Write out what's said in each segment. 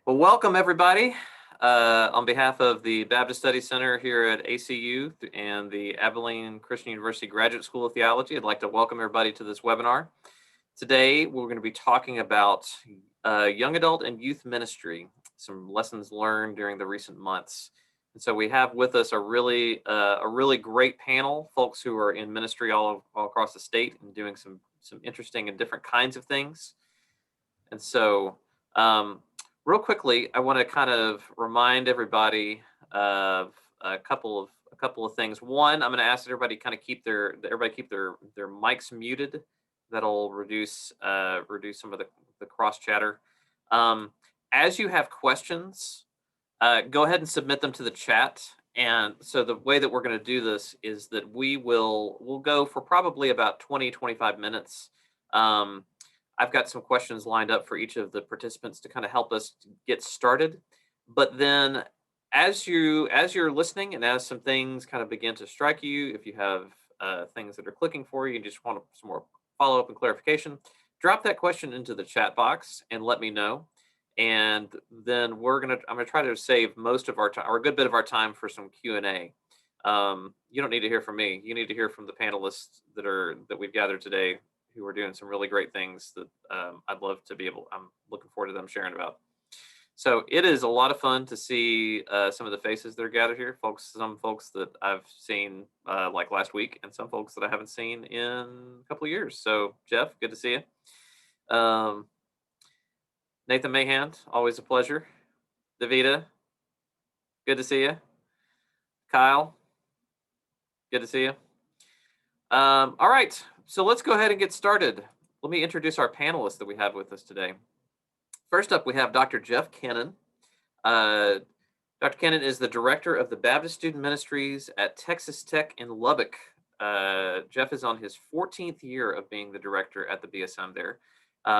Well, welcome everybody. On behalf of the Baptist Study Center here at ACU and the Abilene Christian University Graduate School of Theology, I'd like to welcome everybody to this webinar. Today, we're going to be talking about young adult and youth ministry, some lessons learned during the recent months. And so we have with us a really great panel, folks who are in ministry all across the state and doing some interesting and different kinds of things. And so, real quickly, I want to kind of remind everybody of a couple of things. One, I'm going to ask everybody kind of keep their mics muted. That'll reduce some of the cross chatter. As you have questions, go ahead and submit them to the chat. And so the way that we're going to do this is that we'll go for probably about 20-25 minutes. I've got some questions lined up for each of the participants to kind of help us get started. But then as you're listening and as some things kind of begin to strike you, if you have things that are clicking for you and just want some more follow-up and clarification, drop that question into the chat box and let me know. And then I'm gonna try to save most of our time, or a good bit of our time, for some Q&A. You don't need to hear from me. You need to hear from the panelists that we've gathered today, who are doing some really great things that I'm looking forward to them sharing about. So it is a lot of fun to see some of the faces that are gathered here, some folks that I've seen like last week, and some folks that I haven't seen in a couple of years. So Jeff, good to see you. Nathan Mahand, always a pleasure. Davida, good to see you. Kyle, good to see you. All right, so let's go ahead and get started. Let me introduce our panelists that we have with us today. First up, we have Dr. Jeff Kennon. Dr. Kennon is the director of the Baptist Student Ministries at Texas Tech in Lubbock. Jeff is on his 14th year of being the director at the BSM there.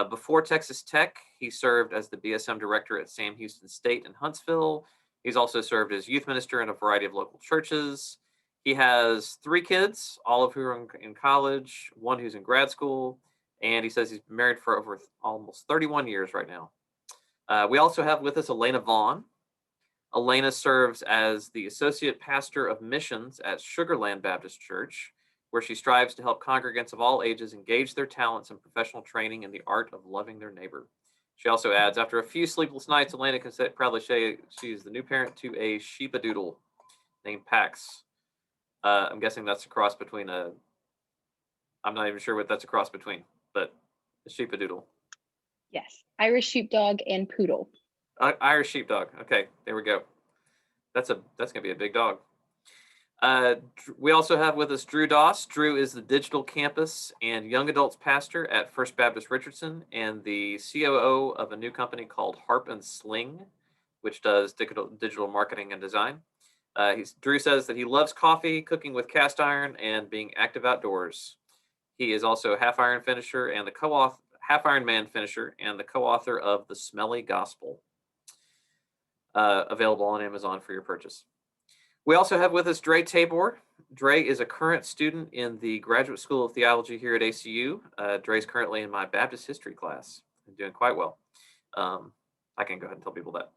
Before Texas Tech, he served as the BSM director at Sam Houston State in Huntsville. He's also served as youth minister in a variety of local churches. He has 3 kids, all of who are in college, one who's in grad school, and he says he's been married for over almost 31 years right now. We also have with us Elena Vaughn. Elena serves as the Associate Pastor of Missions at Sugarland Baptist Church, where she strives to help congregants of all ages engage their talents and professional training in the art of loving their neighbor. She also adds, after a few sleepless nights, Elena can proudly say she's the new parent to a sheepadoodle named Pax. I'm guessing that's a cross between I'm not even sure what that's a cross between, but a sheepadoodle. Yes, Irish sheepdog and poodle. Irish sheepdog. Okay, there we go. That's gonna be a big dog. We also have with us Drew Doss. Drew is the digital campus and young adults pastor at First Baptist Richardson and the COO of a new company called Harp and Sling, which does digital marketing and design. Drew says that he loves coffee, cooking with cast iron, and being active outdoors. He is also a half Iron Man finisher and the co-author of The Smelly Gospel, available on Amazon for your purchase. We also have with us Dre Taybore. Dre is a current student in the Graduate School of Theology here at ACU. Dre's currently in my Baptist history class and doing quite well. I can go ahead and tell people that.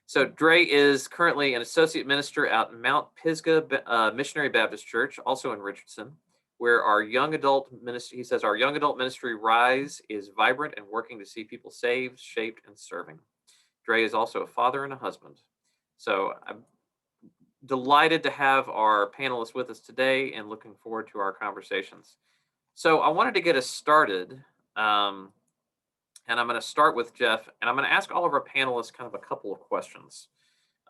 So Dre is currently an associate minister at Mount Pisgah Missionary Baptist Church, also in Richardson, where our young adult ministry, he says, our young adult ministry Rise is vibrant and working to see people saved, shaped, and serving. Dre is also a father and a husband. So I'm delighted to have our panelists with us today and looking forward to our conversations. So I wanted to get us started, and I'm going to start with Jeff, and I'm going to ask all of our panelists kind of a couple of questions.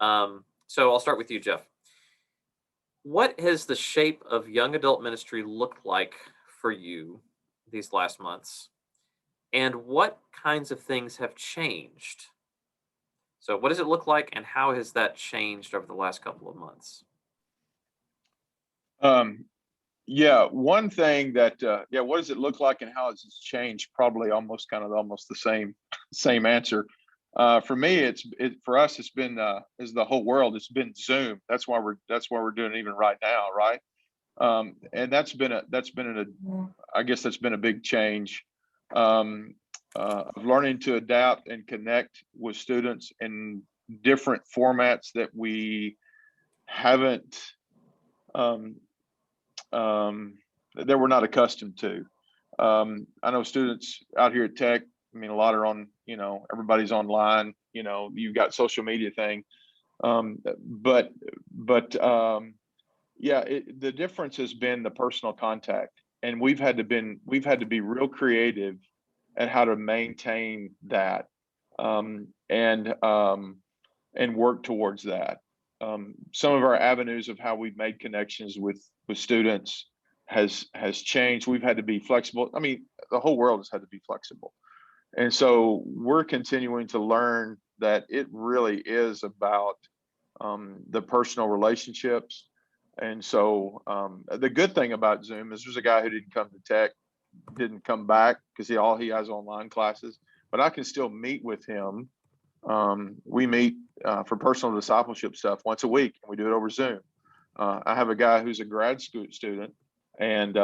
So I'll start with you, Jeff. What has the shape of young adult ministry looked like for you these last months? And what kinds of things have changed? So what does it look like, and how has that changed over the last couple of months? Yeah, one thing that, what does it look like and how has it changed? Probably almost the same answer. For me, for us, it's been, as the whole world, it's been Zoom. That's why we're doing it even right now, right? And that's been a big change. of learning to adapt and connect with students in different formats that we haven't, that we're not accustomed to. I know students out here at Tech, I mean, a lot are on, everybody's online, you've got social media thing. But yeah, the difference has been the personal contact, and we've had to be real creative at how to maintain that, and work towards that. Some of our avenues of how we've made connections with students has changed. We've had to be flexible. I mean, the whole world has had to be flexible. And so we're continuing to learn that it really is about the personal relationships. And so the good thing about Zoom is there's a guy who didn't come to Tech, didn't come back because he has online classes, but I can still meet with him. We meet for personal discipleship stuff once a week, and we do it over Zoom. I have a guy who's a grad school student, and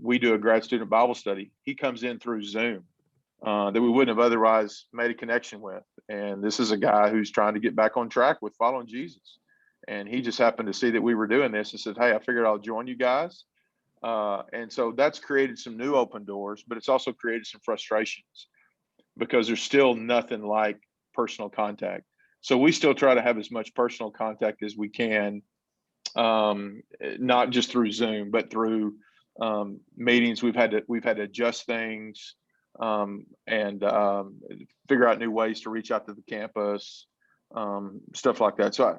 we do a grad student Bible study. He comes in through Zoom that we wouldn't have otherwise made a connection with. And this is a guy who's trying to get back on track with following Jesus. And he just happened to see that we were doing this and said, hey, I figured I'll join you guys. And so that's created some new open doors, but it's also created some frustrations because there's still nothing like personal contact. So we still try to have as much personal contact as we can, not just through Zoom, but through meetings. We've had to adjust things and figure out new ways to reach out to the campus, stuff like that. So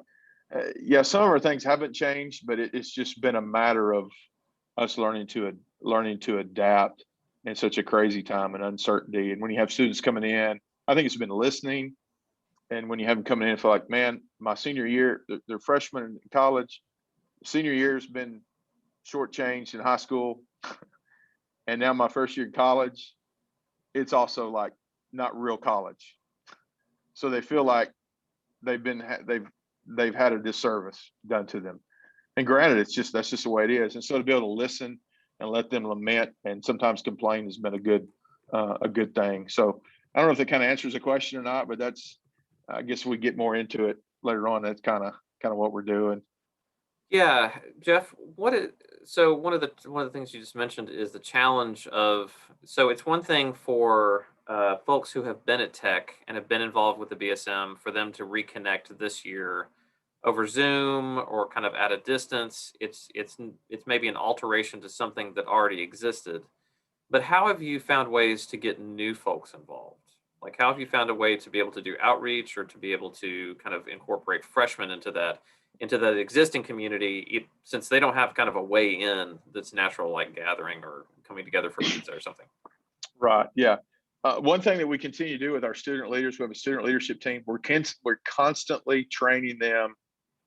yeah, some of our things haven't changed, but it's just been a matter of us learning to adapt in such a crazy time and uncertainty. And when you have students coming in, I think it's been listening. And when you have them coming in, it's like, man, my senior year, they're freshmen in college. Senior year's been shortchanged in high school. And now my first year in college, it's also like not real college. So they feel like they've had a disservice done to them. And granted, that's just the way it is. And so to be able to listen and let them lament and sometimes complain has been a good thing. So I don't know if that kind of answers the question or not, but I guess we get more into it later on. That's kind of what we're doing. Yeah, Jeff, so one of the things you just mentioned is the challenge of, so it's one thing for folks who have been at Tech and have been involved with the BSM for them to reconnect this year over Zoom or kind of at a distance. It's maybe an alteration to something that already existed. But how have you found ways to get new folks involved? Like, how have you found a way to be able to do outreach or to be able to kind of incorporate freshmen into that existing community, since they don't have kind of a way in that's natural, like gathering or coming together for pizza or something? Right. Yeah. One thing that we continue to do with our student leaders, we have a student leadership team. We're constantly training them,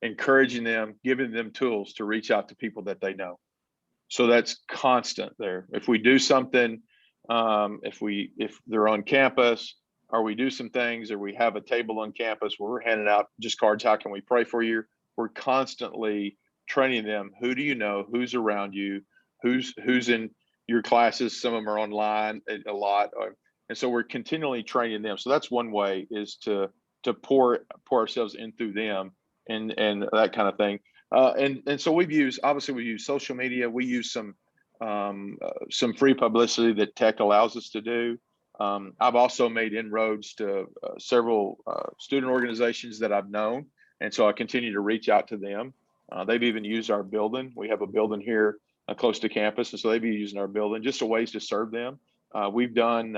encouraging them, giving them tools to reach out to people that they know. So that's constant there. If we do something, if they're on campus, or we do some things, or we have a table on campus where we're handing out just cards, how can we pray for you? We're constantly training them. Who do you know? Who's around you? Who's in your classes? Some of them are online a lot. And so we're continually training them. So that's one way, is to pour ourselves in through them and that kind of thing. And so we use social media. We use some free publicity that Tech allows us to do. I've also made inroads to several student organizations that I've known. And so I continue to reach out to them. They've even used our building. We have a building here close to campus. And so they've been using our building just as ways to serve them. We've done,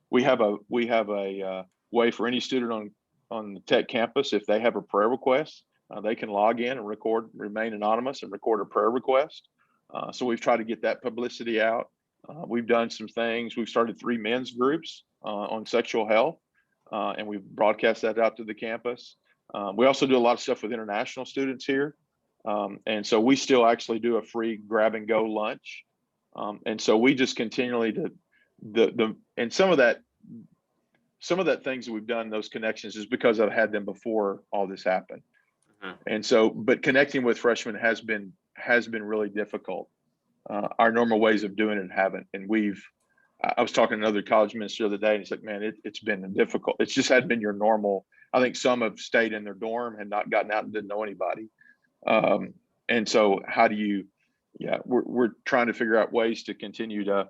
we have a way for any student on the Tech campus, if they have a prayer request, they can log in and remain anonymous and record a prayer request. So we've tried to get that publicity out. We've done some things. We've started 3 men's groups on sexual health, and we've broadcast that out to the campus. We also do a lot of stuff with international students here. And so we still actually do a free grab and go lunch. And so we just continually and some of that things that we've done, those connections, is because I've had them before all this happened. Mm-hmm. And so, but connecting with freshmen has been really difficult. Our normal ways of doing it haven't. And I was talking to another college minister the other day, and he's like, man, it's been difficult. It's just hadn't been your normal. I think some have stayed in their dorm and not gotten out and didn't know anybody. And so how do you, we're trying to figure out ways to continue to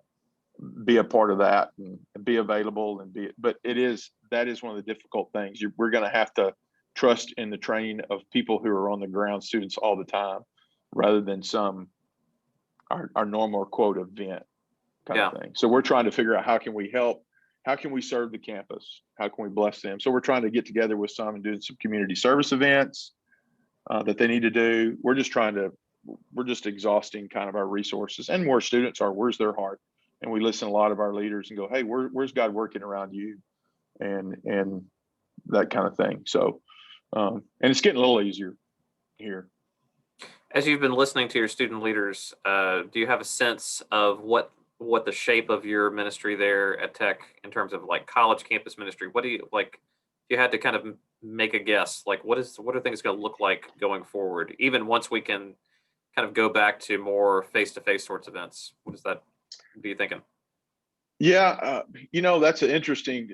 be a part of that and be available but that is one of the difficult things. We're going to have to trust in the training of people who are on the ground, students all the time, rather than our normal quote event kind of thing. So we're trying to figure out how can we help, how can we serve the campus, how can we bless them. So we're trying to get together with some and do some community service events that they need to do. We're just exhausting kind of our resources, and where students are, where's their heart? And we listen to a lot of our leaders and go, hey, where's God working around you? And that kind of thing. So, and it's getting a little easier here. As you've been listening to your student leaders, do you have a sense of what the shape of your ministry there at Tech in terms of like college campus ministry? What do you like? If you had to kind of make a guess, like what are things going to look like going forward, even once we can kind of go back to more face-to-face sorts of events? What are you thinking? Yeah, that's an interesting,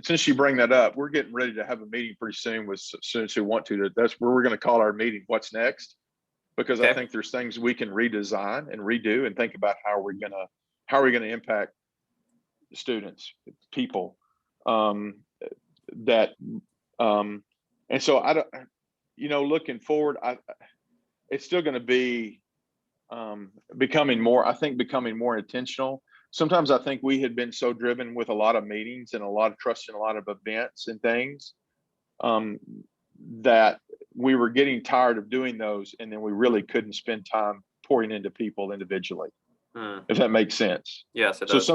since you bring that up, we're getting ready to have a meeting pretty soon with students who want to. That's where we're going to call our meeting, What's Next? Because I think there's things we can redesign and redo and think about how are we going to impact students, people, and so I don't, looking forward, it's still going to be becoming more intentional. Sometimes I think we had been so driven with a lot of meetings and a lot of trust in a lot of events and things that we were getting tired of doing those, and then we really couldn't spend time pouring into people individually. If that makes sense. Yes, it so does.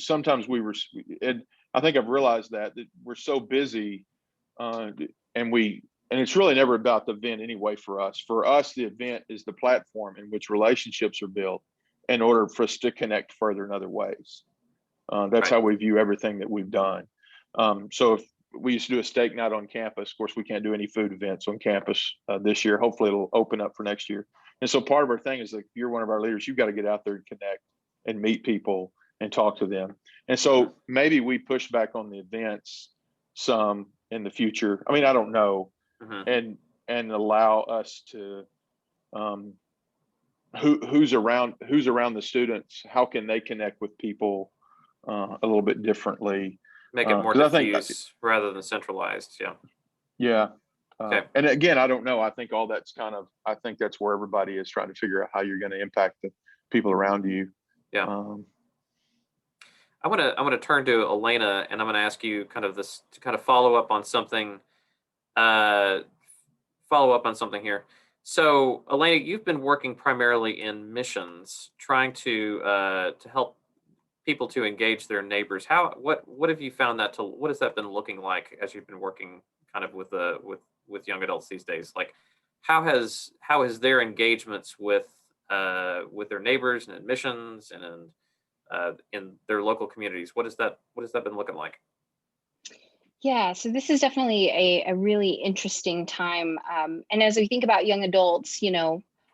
sometimes we were, and I think I've realized that we're so busy, and it's really never about the event anyway. For us, the event is the platform in which relationships are built in order for us to connect further in other ways. That's how we view everything that we've done. So if we used to do a steak night on campus, of course, we can't do any food events on campus this year. Hopefully it'll open up for next year. And so part of our thing is like, if you're one of our leaders, you've got to get out there and connect and meet people and talk to them. And so maybe we push back on the events some in the future. I mean, I don't know. And allow us to, who's around the students, how can they connect with people a little bit differently? Make it more diffuse rather than centralized. Yeah. Okay. And again, I don't know. I think all that's I think that's where everybody is trying to figure out how you're going to impact the people around you. Yeah. I want to turn to Elena, and I'm going to ask you to follow up on something. Here. So, Elena, you've been working primarily in missions, trying to help people to engage their neighbors. What have you found what has that been looking like as you've been working kind of with young adults these days? Like, how has their engagements with their neighbors and in missions and in their local communities, what has that been looking like? Yeah, so this is definitely a really interesting time. And as we think about young adults,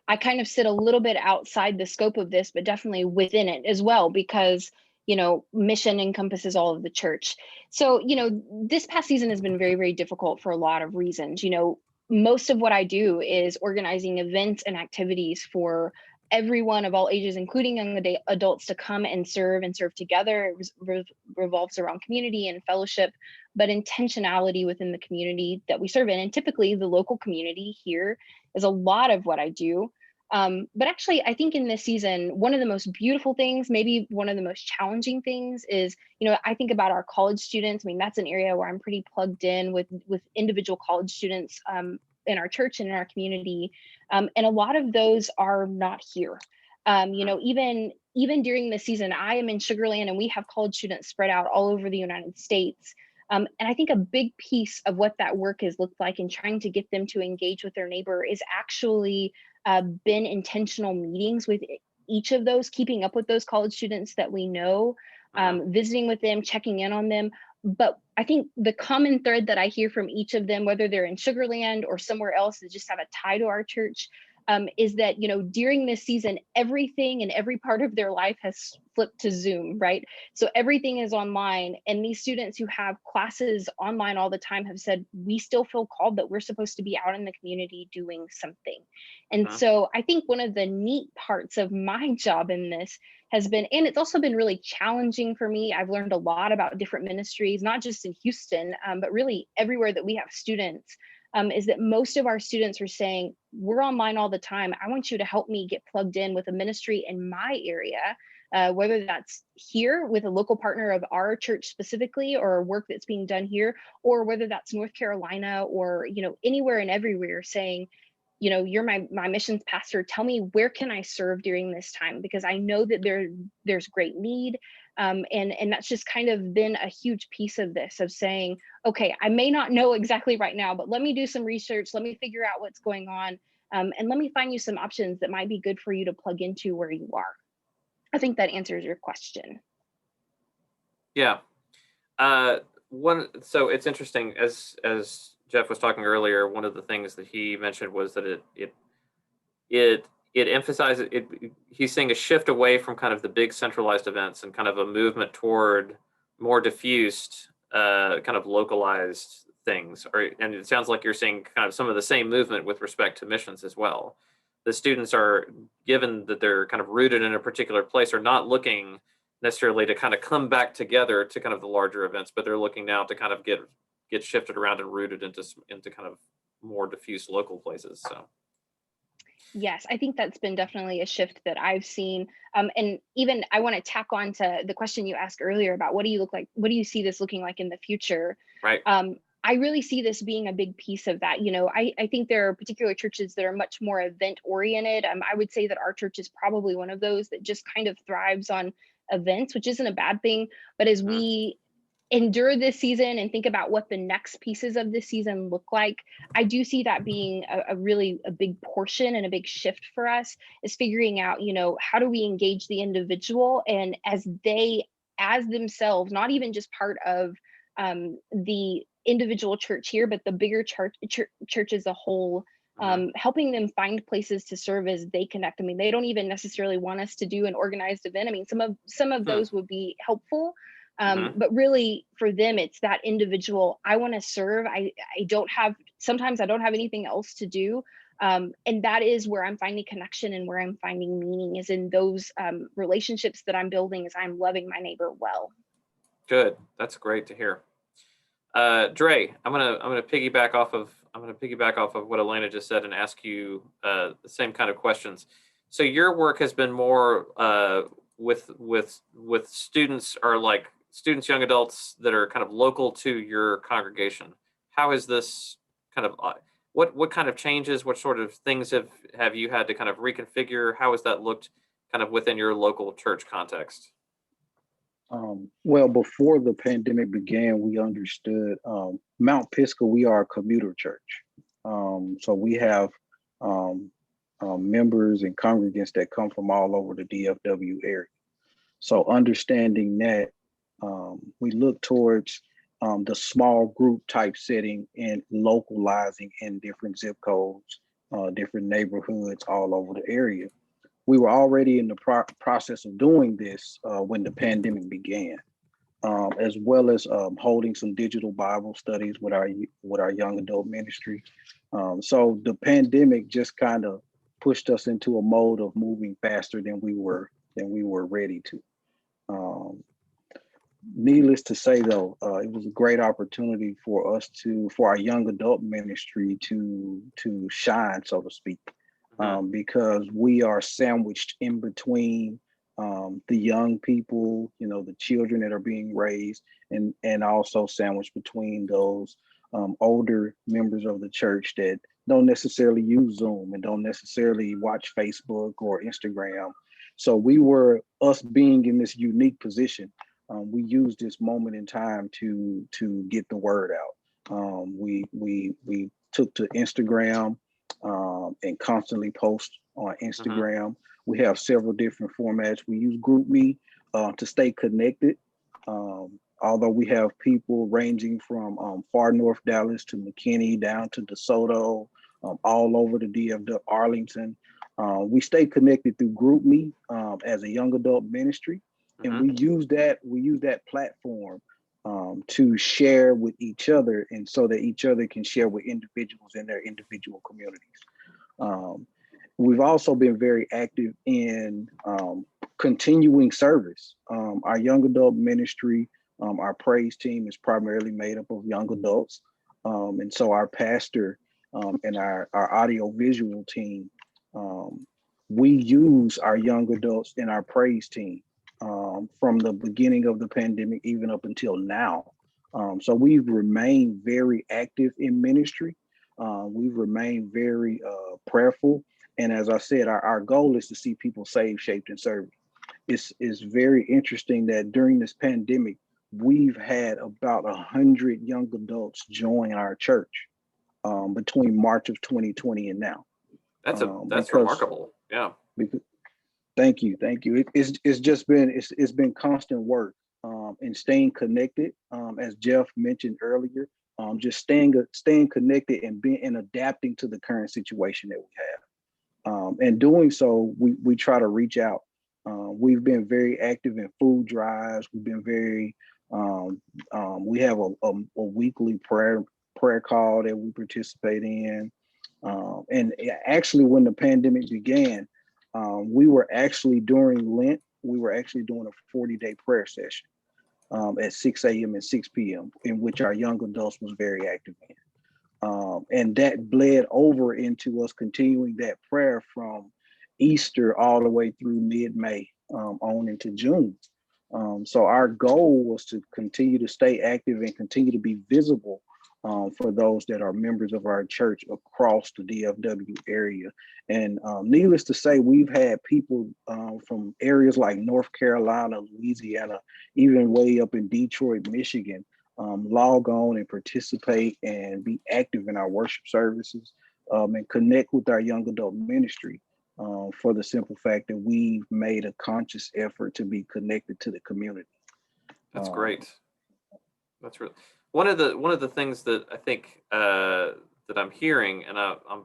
I kind of sit a little bit outside the scope of this, but definitely within it as well, because, mission encompasses all of the church. So, this past season has been very, very difficult for a lot of reasons. Most of what I do is organizing events and activities for everyone of all ages, including young adults, to come and serve together. It revolves around community and fellowship, but intentionality within the community that we serve in. And typically the local community here is a lot of what I do. But actually, I think in this season, one of the most beautiful things, maybe one of the most challenging things is, I think about our college students. I mean, that's an area where I'm pretty plugged in with individual college students in our church and in our community. And a lot of those are not here. Even during this season, I am in Sugar Land, and we have college students spread out all over the United States. And I think a big piece of what that work has looked like in trying to get them to engage with their neighbor is actually been intentional meetings with each of those, keeping up with those college students that we know, visiting with them, checking in on them. But I think the common thread that I hear from each of them, whether they're in Sugar Land or somewhere else that just have a tie to our church, is that, during this season, everything and every part of their life has flipped to Zoom, right? So everything is online. And these students who have classes online all the time have said, we still feel called that we're supposed to be out in the community doing something. And so I think one of the neat parts of my job in this has been, and it's also been really challenging for me. I've learned a lot about different ministries, not just in Houston, but really everywhere that we have students. Is that most of our students are saying, we're online all the time. I want you to help me get plugged in with a ministry in my area, whether that's here with a local partner of our church specifically, or work that's being done here, or whether that's North Carolina, or anywhere and everywhere, saying, you're my missions pastor. Tell me, where can I serve during this time? Because I know that there's great need. And that's just kind of been a huge piece of this, of saying, okay, I may not know exactly right now, but let me do some research. Let me figure out what's going on. And let me find you some options that might be good for you to plug into where you are. I think that answers your question. Yeah. So it's interesting, as Jeff was talking earlier, one of the things that he mentioned was that it emphasizes it. He's saying a shift away from kind of the big centralized events and kind of a movement toward more diffused, kind of localized things. And it sounds like you're seeing kind of some of the same movement with respect to missions as well. The students are, given that they're kind of rooted in a particular place, are not looking necessarily to kind of come back together to kind of the larger events, but they're looking now to kind of get shifted around and rooted into kind of more diffuse local places. So yes, I think that's been definitely a shift that I've seen. And even I want to tack on to the question you asked earlier about what do you see this looking like in the future? right. I really see this being a big piece of that. I think there are particular churches that are much more event oriented. I would say that our church is probably one of those that just kind of thrives on events, which isn't a bad thing. But as we endure this season and think about what the next pieces of this season look like, I do see that being a really big portion and a big shift for us, is figuring out, how do we engage the individual, and as themselves, not even just part of the individual church here, but the bigger church as a whole, helping them find places to serve as they connect. I mean, they don't even necessarily want us to do an organized event. I mean, some of those would be helpful. But really for them, it's that individual. I want to serve. Sometimes I don't have anything else to do. And that is where I'm finding connection, and where I'm finding meaning is in those relationships that I'm building as I'm loving my neighbor well. Good. That's great to hear. Dre, I'm gonna piggyback off of what Elena just said and ask you the same kind of questions. So your work has been more with students, or like students, young adults that are kind of local to your congregation. How is this kind of what kind of changes, what sort of things have you had to kind of reconfigure? How has that looked kind of within your local church context? Well, before the pandemic began, we understood Mount Pisgah, we are a commuter church. So we have members and congregants that come from all over the DFW area. So understanding that, we look towards the small group type setting and localizing in different zip codes, different neighborhoods all over the area. We were already in the process of doing this when the pandemic began, as well as holding some digital Bible studies with our young adult ministry. So the pandemic just kind of pushed us into a mode of moving faster than we were ready to. Needless to say, though, it was a great opportunity for our young adult ministry to shine, so to speak. Because we are sandwiched in between the young people, the children that are being raised, and also sandwiched between those older members of the church that don't necessarily use Zoom and don't necessarily watch Facebook or Instagram. So us being in this unique position, we used this moment in time to get the word out. We took to Instagram, and constantly post on Instagram. We have several different formats. We use GroupMe to stay connected. Although we have people ranging from far north Dallas to McKinney down to DeSoto, all over the DFW, Arlington. We stay connected through GroupMe as a young adult ministry, and we use that platform to share with each other, and so that each other can share with individuals in their individual communities. We've also been very active in continuing service. Our young adult ministry, our praise team is primarily made up of young adults. And so our pastor and our audio visual team, we use our young adults in our praise team from the beginning of the pandemic, even up until now. So we've remained very active in ministry. We've remained very prayerful. And as I said, our goal is to see people saved, shaped, and served. It's very interesting that during this pandemic, we've had about 100 young adults join our church between March of 2020 and now. That's remarkable. Yeah. Thank you. It's been constant work and staying connected. As Jeff mentioned earlier, just staying connected and adapting to the current situation that we have. And doing so, we try to reach out. We've been very active in food drives. We've been very, we have a weekly prayer call that we participate in. And actually, when the pandemic began, we were actually during Lent, we were actually doing a 40-day prayer session at 6 a.m. and 6 p.m. in which our young adults was very active in. And that bled over into us continuing that prayer from Easter all the way through mid-May on into June. So our goal was to continue to stay active and continue to be visible for those that are members of our church across the DFW area. And needless to say, we've had people from areas like North Carolina, Louisiana, even way up in Detroit, Michigan, log on and participate and be active in our worship services and connect with our young adult ministry for the simple fact that we've made a conscious effort to be connected to the community. That's great. That's really one of the things that I think that I'm hearing, and I'm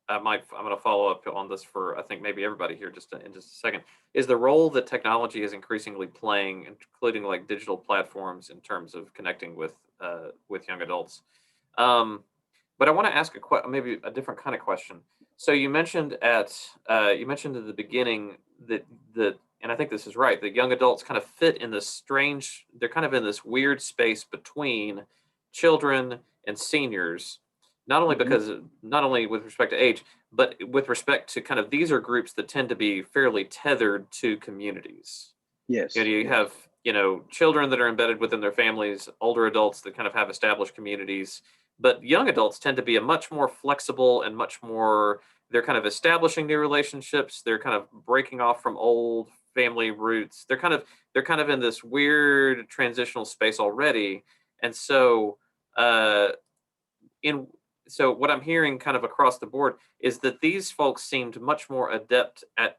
going to follow up on this for I think maybe everybody here in just a second, is the role that technology is increasingly playing, including like digital platforms in terms of connecting with young adults. But I want to ask maybe a different kind of question. So you mentioned at the beginning that and I think this is right, that young adults kind of fit in this they're kind of in this weird space between children and seniors, not only with respect to age, but with respect to kind of, these are groups that tend to be fairly tethered to communities. Yes. You have, children that are embedded within their families, older adults that kind of have established communities, but young adults tend to be a much more flexible and much more, they're kind of establishing new relationships. They're kind of breaking off from old family roots. They're kind of in this weird transitional space already. And so, so what I'm hearing kind of across the board is that these folks seemed much more adept at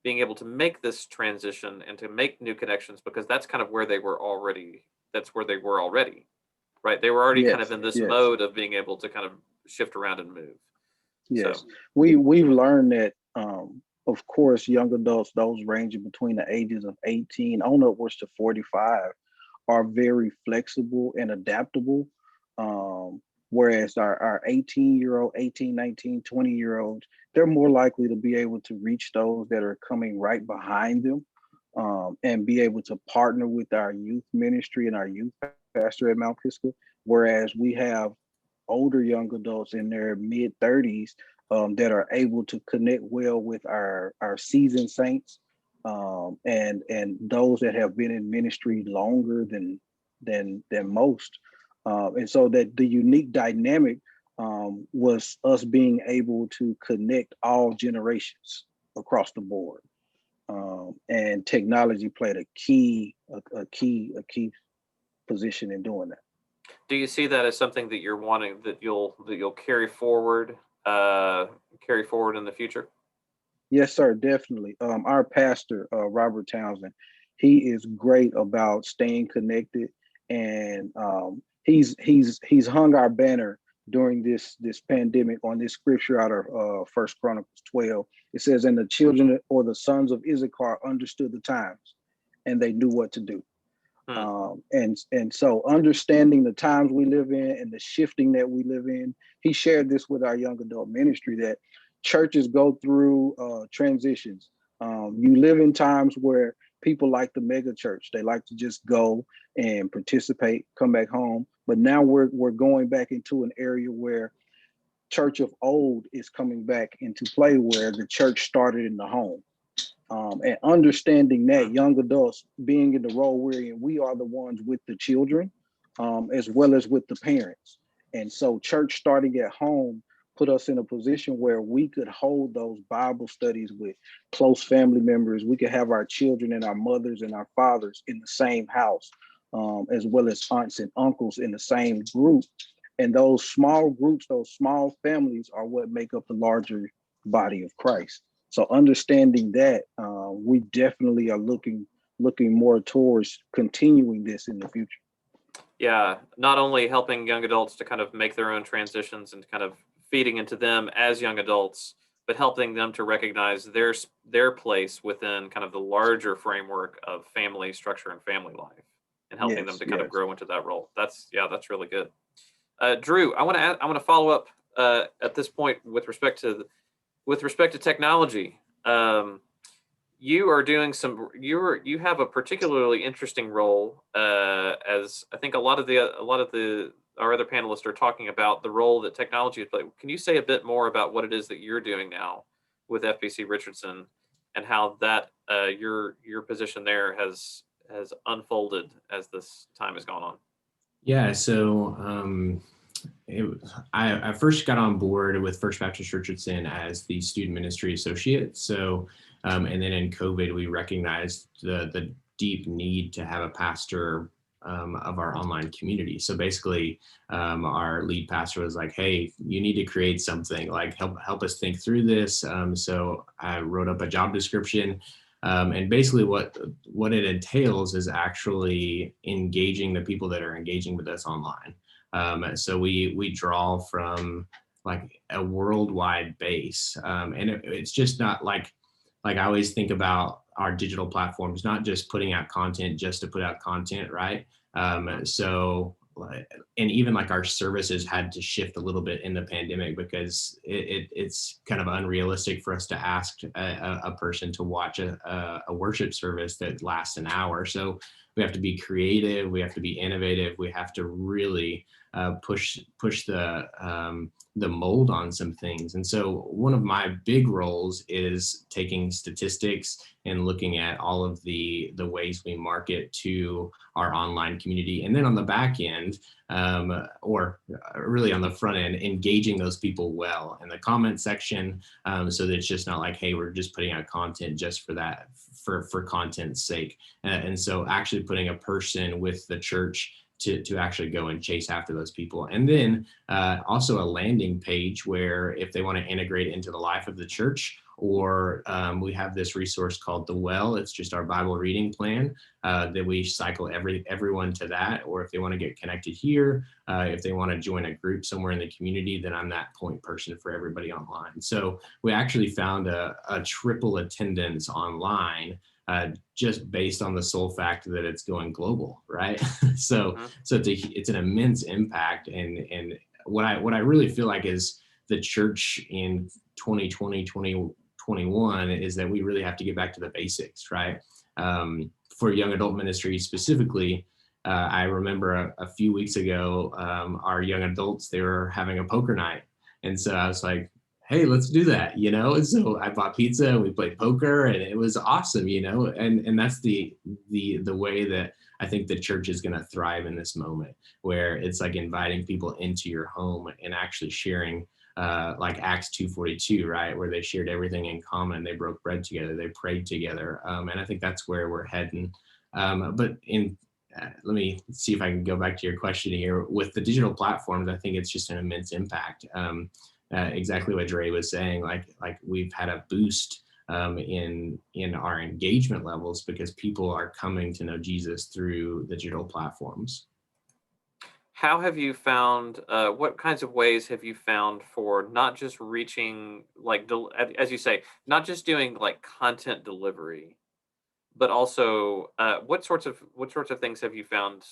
being able to make this transition and to make new connections, because that's kind of where they were already. That's where they were already, right? They were already kind of in this mode of being able to kind of shift around and move. Yes, so we've learned that, of course, young adults, those ranging between the ages of 18 on upwards to 45, are very flexible and adaptable. Whereas our 18-year-old, 18, 19, 20-year-olds, they're more likely to be able to reach those that are coming right behind them and be able to partner with our youth ministry and our youth pastor at Mount Pisgah. Whereas we have older young adults in their mid-30s that are able to connect well with our seasoned saints and those that have been in ministry longer than most. And so that the unique dynamic was us being able to connect all generations across the board. And technology played a key position in doing that. Do you see that as something that you're wanting, that you'll carry forward in the future? Yes, sir, definitely. Our pastor, Robert Townsend, he is great about staying connected, and he's hung our banner during this pandemic on this scripture out of First Chronicles 12. It says, "And the children or the sons of Issachar understood the times, and they knew what to do." And so understanding the times we live in and the shifting that we live in, he shared this with our young adult ministry, that churches go through transitions. You live in times where people like the mega church. They like to just go and participate, come back home. But now we're going back into an area where church of old is coming back into play, where the church started in the home. And understanding that young adults being in the role we're in, we are the ones with the children, as well as with the parents. And so church starting at home put us in a position where we could hold those Bible studies with close family members. We could have our children and our mothers and our fathers in the same house, as well as aunts and uncles in the same group. And those small groups, those small families are what make up the larger body of Christ. So understanding that, we definitely are looking more towards continuing this in the future. Yeah, not only helping young adults to kind of make their own transitions and kind of feeding into them as young adults, but helping them to recognize their place within kind of the larger framework of family structure and family life, and helping them to kind of grow into that role. That's really good. Drew, I want to follow up at this point with respect to technology. You are doing you have a particularly interesting role, as I think a lot of our other panelists are talking about the role that technology has played. Can you say a bit more about what it is that you're doing now with FBC Richardson, and how that your position there has unfolded as this time has gone on? Yeah, so I first got on board with First Baptist Richardson as the student ministry associate. So, and then in COVID, we recognized the deep need to have a pastor of our online community. So basically, our lead pastor was like, "Hey, you need to create something, like help us think through this." So I wrote up a job description. And basically what it entails is actually engaging the people that are engaging with us online. So we draw from like a worldwide base. And it's just not like I always think about our digital platforms, not just putting out content just to put out content, right? So, and even like our services had to shift a little bit in the pandemic, because it's kind of unrealistic for us to ask a person to watch a worship service that lasts an hour. So we have to be creative, we have to be innovative, we have to really push the mold on some things. And so one of my big roles is taking statistics and looking at all of the ways we market to our online community. And then on the back end, or really on the front end, engaging those people well in the comment section, so that it's just not like, hey, we're just putting out content just for that, for content's sake. And so actually putting a person with the church to actually go and chase after those people. And then also a landing page where if they want to integrate into the life of the church, or we have this resource called The Well. It's just our Bible reading plan that we cycle everyone to that. Or if they want to get connected here, if they want to join a group somewhere in the community, then I'm that point person for everybody online. So we actually found a triple attendance online, just based on the sole fact that it's going global, right? So it's an immense impact. And what I really feel like is the church in 2020, 2021 is that we really have to get back to the basics, right? For young adult ministry specifically, I remember a few weeks ago, our young adults, they were having a poker night. And so I was like, hey, let's do that, And so I bought pizza and we played poker, and it was awesome, And that's the way that I think the church is going to thrive in this moment, where it's like inviting people into your home and actually sharing, like Acts 2:42, right? Where they shared everything in common. They broke bread together. They prayed together. And I think that's where we're heading. But let me see if I can go back to your question here. With the digital platforms, I think it's just an immense impact. Exactly what Dre was saying, like we've had a boost in our engagement levels because people are coming to know Jesus through the digital platforms. how have you found, what kinds of ways have you found for not just reaching, like, as you say, not just doing like content delivery, but also what sorts of things have you found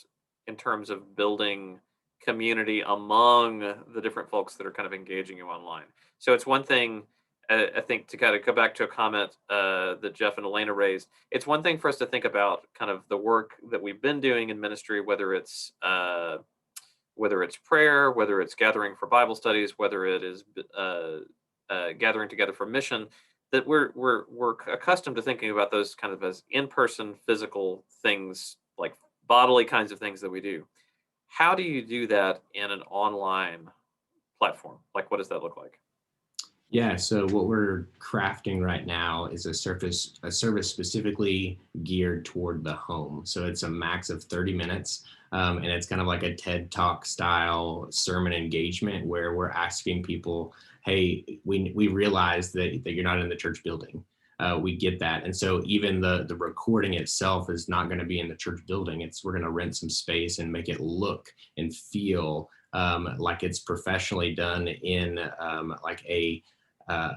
in terms of building community among the different folks that are kind of engaging you online? So it's one thing, I think, to kind of go back to a comment that Jeff and Elena raised. It's one thing for us to think about kind of the work that we've been doing in ministry, whether it's prayer, whether it's gathering for Bible studies, whether it is gathering together for mission, that we're accustomed to thinking about those kind of as in-person physical things, like bodily kinds of things that we do. How do you do that in an online platform? Like, what does that look like? Yeah, so what we're crafting right now is a service specifically geared toward the home. So it's a max of 30 minutes, and it's kind of like a TED Talk style sermon engagement where we're asking people, hey, we realize that you're not in the church building. We get that. And so even the recording itself is not going to be in the church building. We're going to rent some space and make it look and feel like it's professionally done in like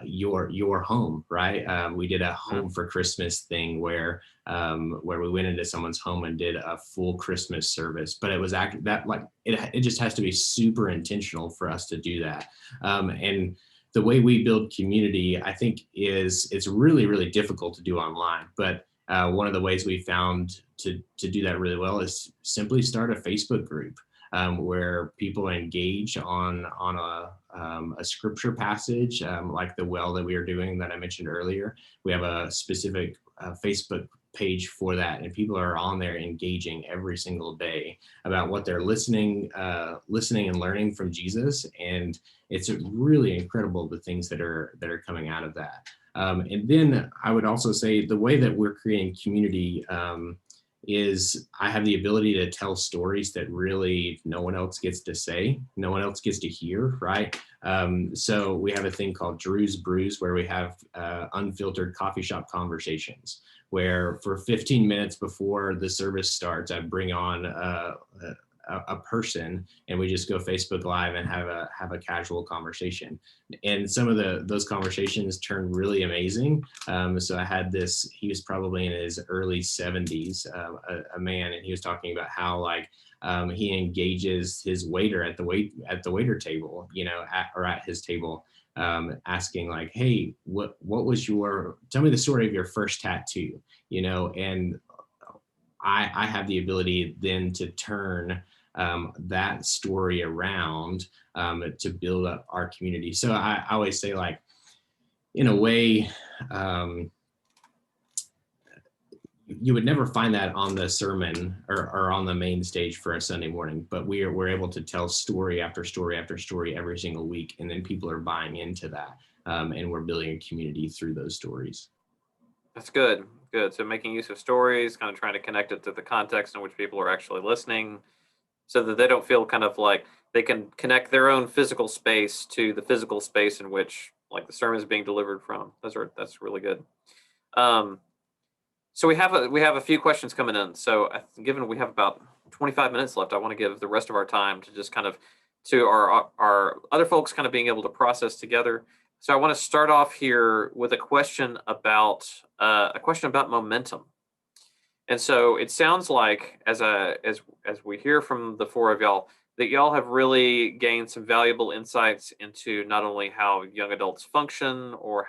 your home, right? We did a home for Christmas thing where we went into someone's home and did a full Christmas service, but it was that like it just has to be super intentional for us to do that. And the way we build community, I think, it's really, really difficult to do online. But one of the ways we found to do that really well is simply start a Facebook group where people engage on a scripture passage, like the well that we are doing that I mentioned earlier. We have a specific Facebook page for that, and people are on there engaging every single day about what they're listening and learning from Jesus, and it's really incredible the things that are coming out of that. And then I would also say the way that we're creating community is I have the ability to tell stories that really no one else gets to say, no one else gets to hear, right? So we have a thing called Drew's Brews where we have unfiltered coffee shop conversations, where for 15 minutes before the service starts, I bring on a person and we just go Facebook Live and have a casual conversation. And some of those conversations turn really amazing. So I had this, he was probably in his early 70s, a man, and he was talking about how like he engages his waiter at the waiter table, at his table, asking like, hey, what was tell me the story of your first tattoo, and I have the ability then to turn that story around to build up our community. So I always say, like, in a way, you would never find that on the sermon or on the main stage for a Sunday morning, but we're able to tell story after story after story every single week, and then people are buying into that, and we're building a community through those stories. That's good. So making use of stories, kind of trying to connect it to the context in which people are actually listening, so that they don't feel kind of like they can connect their own physical space to the physical space in which like the sermon is being delivered from. That's really good. So we have a few questions coming in. So given we have about 25 minutes left, I want to give the rest of our time to just kind of to our other folks kind of being able to process together. So I want to start off here with a question about momentum. And so it sounds like as we hear from the four of y'all, that y'all have really gained some valuable insights into not only how young adults function or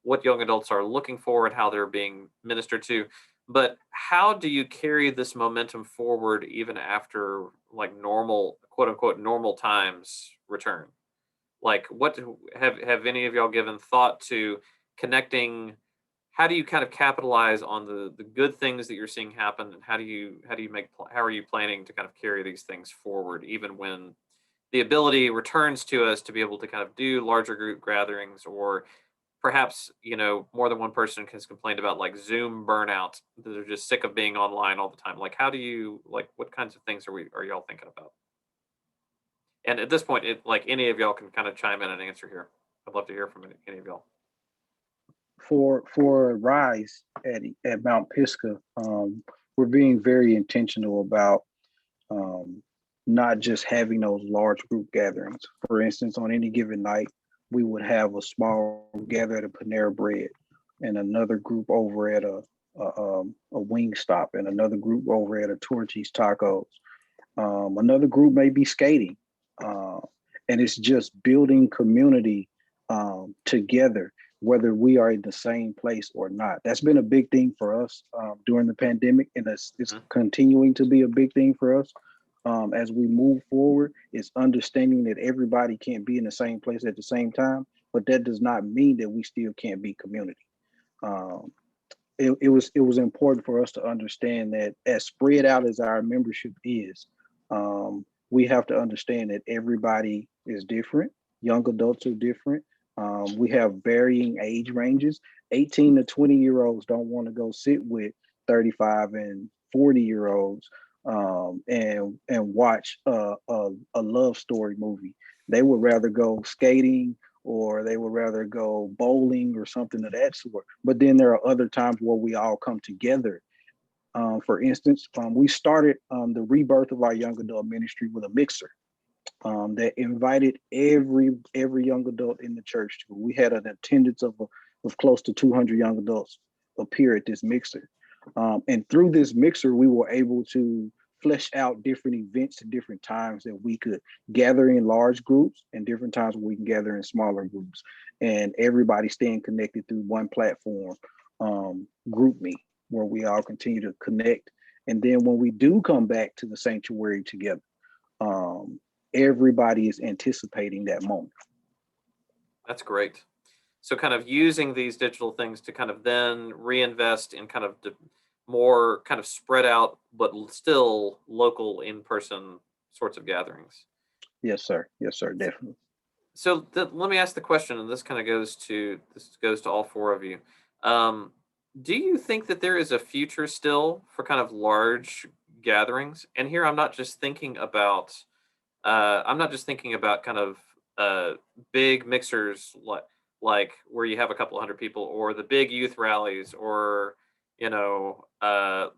what young adults are looking for and how they're being ministered to, but how do you carry this momentum forward even after like normal, quote unquote, normal times return? Like, what have any of y'all given thought to connecting? How do you kind of capitalize on the good things that you're seeing happen, and how are you planning to kind of carry these things forward even when the ability returns to us to be able to kind of do larger group gatherings, or perhaps more than one person has complained about like Zoom burnout, that they're just sick of being online all the time? Like, how do you, like, what kinds of things are y'all thinking about? And at this point, like any of y'all can kind of chime in and answer here. I'd love to hear from any of y'all. For Rise at Mount Pisgah, we're being very intentional about not just having those large group gatherings. For instance, on any given night, we would have a small gather at a Panera Bread, and another group over at a wing stop, and another group over at a Torchy's Tacos. Another group may be skating, and it's just building community together, whether we are in the same place or not. That's been a big thing for us during the pandemic, and it's continuing to be a big thing for us as we move forward. Is understanding that everybody can't be in the same place at the same time, but that does not mean that we still can't be community. It was important for us to understand that as spread out as our membership is, we have to understand that everybody is different. Young adults are different. We have varying age ranges. 18 to 20-year-olds don't want to go sit with 35 and 40-year-olds and watch a love story movie. They would rather go skating, or they would rather go bowling or something of that sort. But then there are other times where we all come together. For instance, we started the rebirth of our young adult ministry with a mixer that invited every young adult in the church. We had an attendance of close to 200 young adults appear at this mixer. And through this mixer, we were able to flesh out different events at different times that we could gather in large groups, and different times where we can gather in smaller groups, and everybody staying connected through one platform, GroupMe, where we all continue to connect. And then when we do come back to the sanctuary together, everybody is anticipating that moment. That's great. So kind of using these digital things to kind of then reinvest in kind of more kind of spread out, but still local in-person sorts of gatherings. Yes, sir. Yes, sir. Definitely. So let me ask the question, and this kind of goes to all four of you. Do you think that there is a future still for kind of large gatherings? And here I'm not just thinking about kind of big mixers like where you have a couple hundred people, or the big youth rallies, or the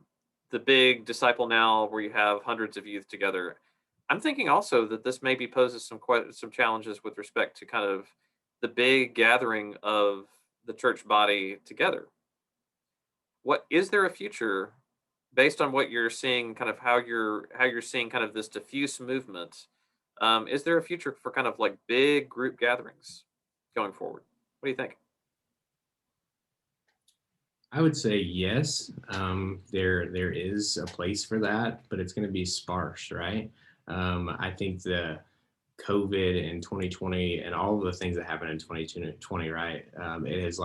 big Disciple Now where you have hundreds of youth together. I'm thinking also that this maybe poses some challenges with respect to kind of the big gathering of the church body together. What is there a future based on what you're seeing, kind of how you're seeing kind of this diffuse movement? Is there a future for kind of like big group gatherings going forward? What do you think? I would say yes. There is a place for that, but it's going to be sparse, right? I think the COVID in 2020 and all of the things that happened in 2020, right? It has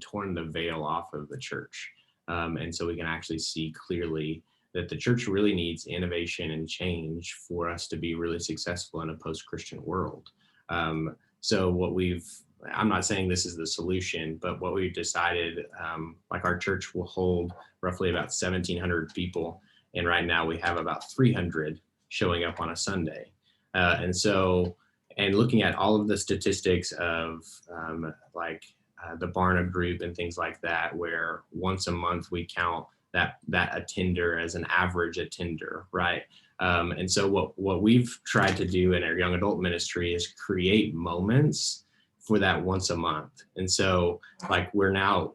torn the veil off of the church. And so we can actually see clearly that the church really needs innovation and change for us to be really successful in a post-Christian world. So I'm not saying this is the solution, but what we've decided, our church will hold roughly about 1,700 people. And right now we have about 300 showing up on a Sunday. And looking at all of the statistics of the Barna group and things like that, where once a month we count that attender as an average attender, right? And so what we've tried to do in our young adult ministry is create moments for that once a month. And so we're now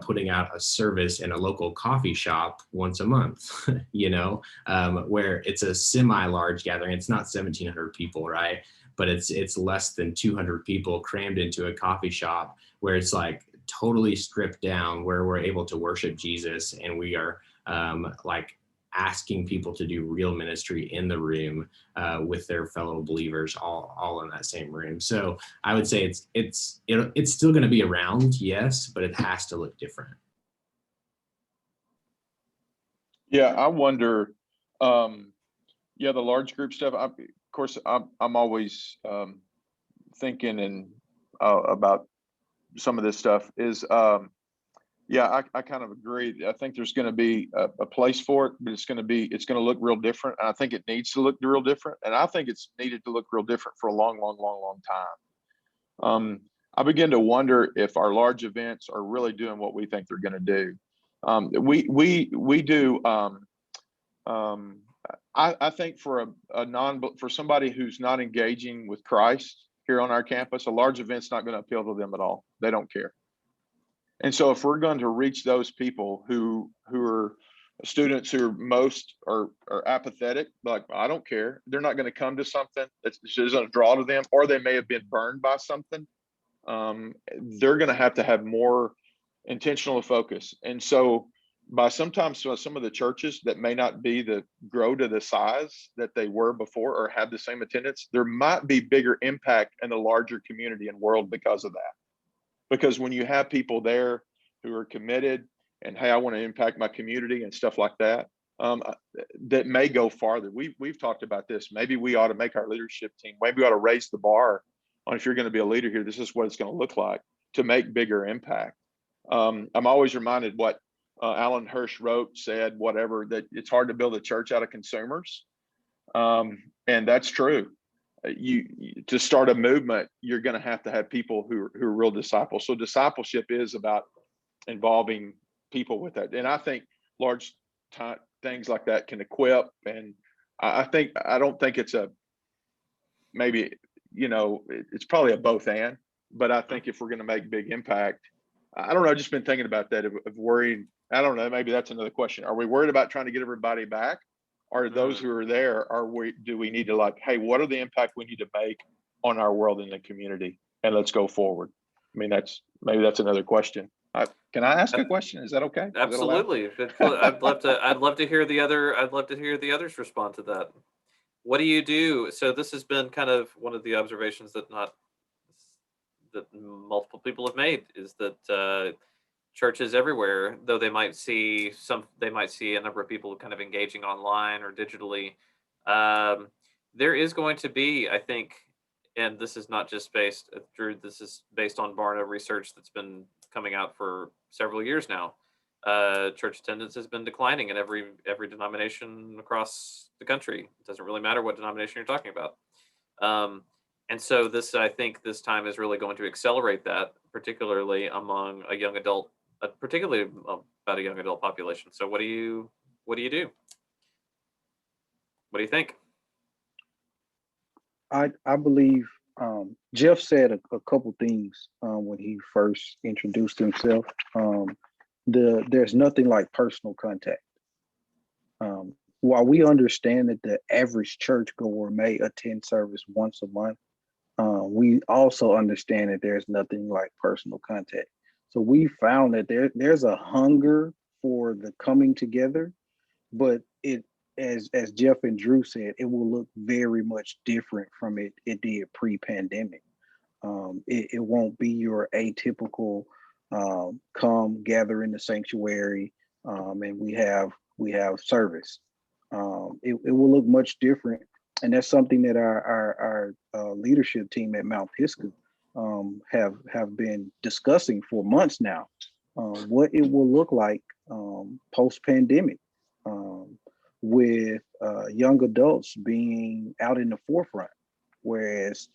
putting out a service in a local coffee shop once a month, where it's a semi-large gathering. It's not 1,700 people, right? But it's less than 200 people crammed into a coffee shop, where it's totally stripped down, where we're able to worship Jesus, and we are asking people to do real ministry in the room with their fellow believers, all in that same room. So I would say it's still going to be around, yes, but it has to look different. Yeah, I wonder. The large group stuff. Of course, I'm always thinking and about some of this stuff. Is I kind of agree. I think there's going to be a place for it, but it's going to look real different. And I think it needs to look real different. And I think it's needed to look real different for a long, long, long, long time. I begin to wonder if our large events are really doing what we think they're going to do. We do I think for for somebody who's not engaging with Christ here on our campus, a large event's not going to appeal to them at all. They don't care. And so if we're going to reach those people who are students who are apathetic, like, I don't care, they're not going to come to something that's just going to draw to them, or they may have been burned by something. They're going to have more intentional focus. And so sometimes some of the churches that may not grow to the size that they were before or have the same attendance, there might be bigger impact in the larger community and world because of that. Because when you have people there who are committed and, hey, I want to impact my community and stuff like that, that may go farther. We've talked about this. Maybe we ought to make our leadership team, maybe we ought to raise the bar on, if you're going to be a leader here, this is what it's going to look like to make bigger impact. I'm always reminded what Alan Hirsch said, whatever, that it's hard to build a church out of consumers. And that's true. To start a movement, you're going to have people who are real disciples. So discipleship is about involving people with that. And I think large things like that can equip. And I don't think it's maybe, it's probably a both and, but I think if we're going to make big impact, I don't know, I've just been thinking about that of worrying. I don't know, maybe that's another question. Are we worried about trying to get everybody back? Or those who are there, do we need to, hey, what are the impact we need to make on our world and the community? And let's go forward. I mean, maybe that's another question. Can I ask a question? Is that okay? Absolutely. I'd love to hear the others respond to that. What do you do? So this has been kind of one of the observations that multiple people have made, is that churches everywhere, though they might see a number of people kind of engaging online or digitally, there is going to be, I think, and this is not just based, Drew, this is based on Barna research that's been coming out for several years now. Church attendance has been declining in every denomination across the country. It doesn't really matter what denomination you're talking about. And so I think this time is really going to accelerate that, particularly among a young adult, particularly about a young adult population. So what do you do? What do you think? I believe Jeff said a couple things when he first introduced himself. There's nothing like personal contact. While we understand that the average churchgoer may attend service once a month, we also understand that there's nothing like personal contact. So we found that there's a hunger for the coming together, but as Jeff and Drew said, it will look very much different from it did pre-pandemic. It won't be your atypical come gather in the sanctuary and we have service. It will look much different, and that's something that our leadership team at Mount Pisgah have been discussing for months now. What it will look like post-pandemic, with young adults being out in the forefront, whereas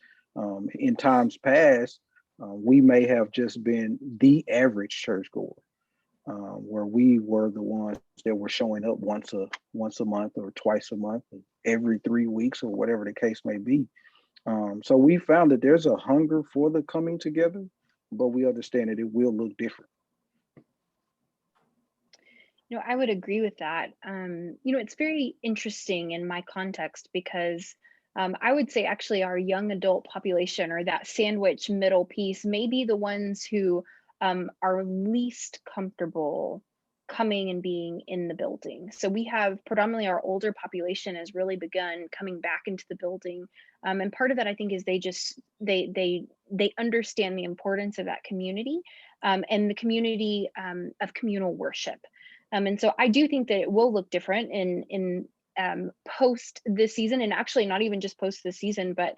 in times past we may have just been the average churchgoer, where we were the ones that were showing up once a month or twice a month, every 3 weeks, or whatever the case may be. So we found that there's a hunger for the coming together, but we understand that it will look different. I would agree with that. It's very interesting in my context because I would say actually our young adult population, or that sandwich middle piece, may be the ones who are least comfortable coming and being in the building. So we have predominantly our older population has really begun coming back into the building. And part of that, I think, is they understand the importance of that community and the community of communal worship. And so I do think that it will look different in post this season, and actually not even just post this season, but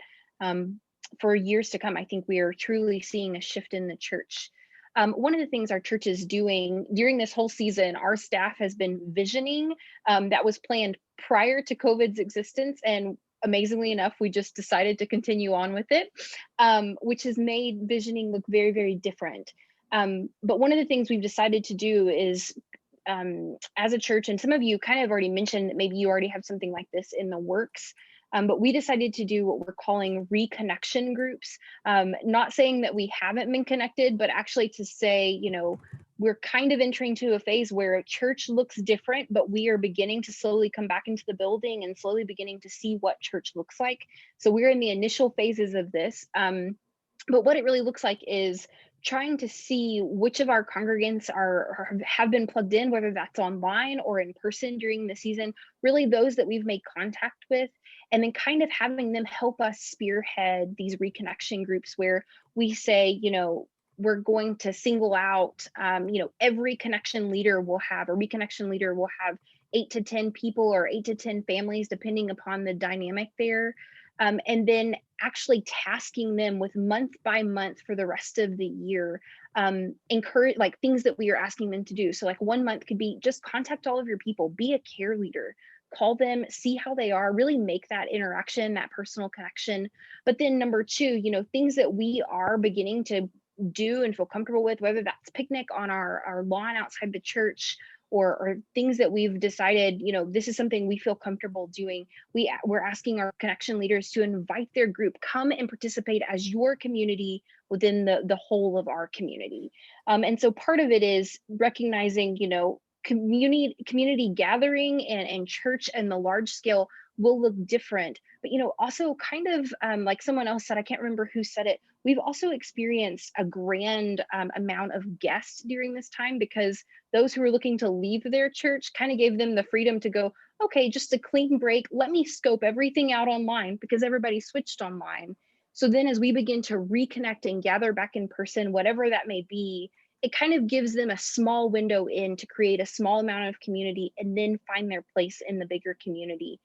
for years to come. I think we are truly seeing a shift in the church. One of the things our church is doing during this whole season, our staff has been visioning that was planned prior to COVID's existence. And amazingly enough, we just decided to continue on with it, which has made visioning look very, very different. But one of the things we've decided to do is as a church, and some of you kind of already mentioned that maybe you already have something like this in the works, but we decided to do what we're calling reconnection groups. Not saying that we haven't been connected, but actually to say, you know, we're kind of entering to a phase where church looks different, but we are beginning to slowly come back into the building and slowly beginning to see what church looks like. So we're in the initial phases of this. But what it really looks like is trying to see which of our congregants have been plugged in, whether that's online or in person during the season, really those that we've made contact with, and then kind of having them help us spearhead these reconnection groups where we say, you know, we're going to single out, you know, every connection leader will have, a reconnection leader will have 8 to 10 people or 8 to 10 families, depending upon the dynamic there. And then actually tasking them with month by month for the rest of the year, encourage like things that we are asking them to do. So like 1 month could be just contact all of your people, be a care leader, call them, see how they are, really make that interaction, that personal connection. But then number 2, you know, things that we are beginning to do and feel comfortable with, whether that's picnic on our lawn outside the church, or things that we've decided, you know, this is something we feel comfortable doing. We're asking our connection leaders to invite their group, come and participate as your community within the whole of our community. And so part of it is recognizing, you know, community gathering and church and the large scale will look different, but you know, also kind of like someone else said, I can't remember who said it, we've also experienced a grand amount of guests during this time, because those who were looking to leave their church kind of gave them the freedom to go, okay, just a clean break, let me scope everything out online, because everybody switched online. So then as we begin to reconnect and gather back in person, whatever that may be, it kind of gives them a small window in to create a small amount of community and then find their place in the bigger community.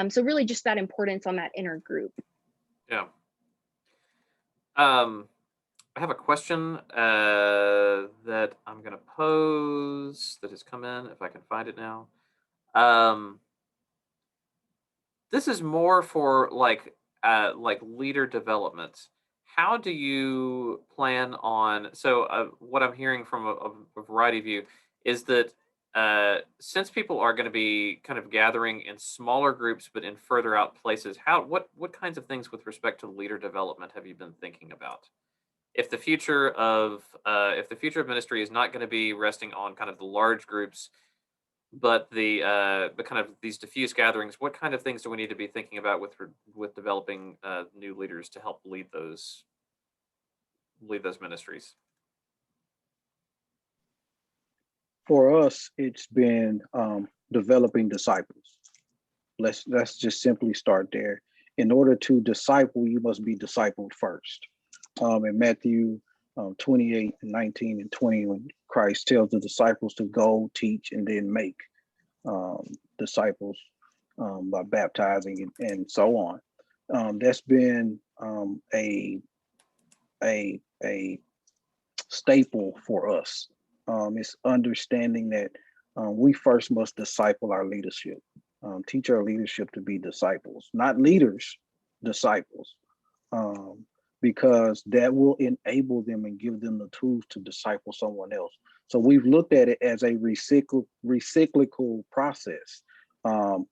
So really just that importance on that inner group. Yeah. I have a question that I'm going to pose that has come in, if I can find it now. This is more for like leader development. How do you plan on, so what I'm hearing from a variety of you is that since people are going to be kind of gathering in smaller groups, but in further out places, what kinds of things with respect to leader development have you been thinking about? If the future of ministry is not going to be resting on kind of the large groups, but the kind of these diffuse gatherings, what kind of things do we need to be thinking about with developing new leaders to help lead those ministries? For us, it's been developing disciples. Let's just simply start there. In order to disciple, you must be discipled first. In Matthew 28, 19, and 20, when Christ tells the disciples to go, teach, and then make disciples by baptizing and so on. That's been a staple for us. It's understanding that we first must disciple our leadership, teach our leadership to be disciples, not leaders, disciples, because that will enable them and give them the tools to disciple someone else. So we've looked at it as a recyclical process.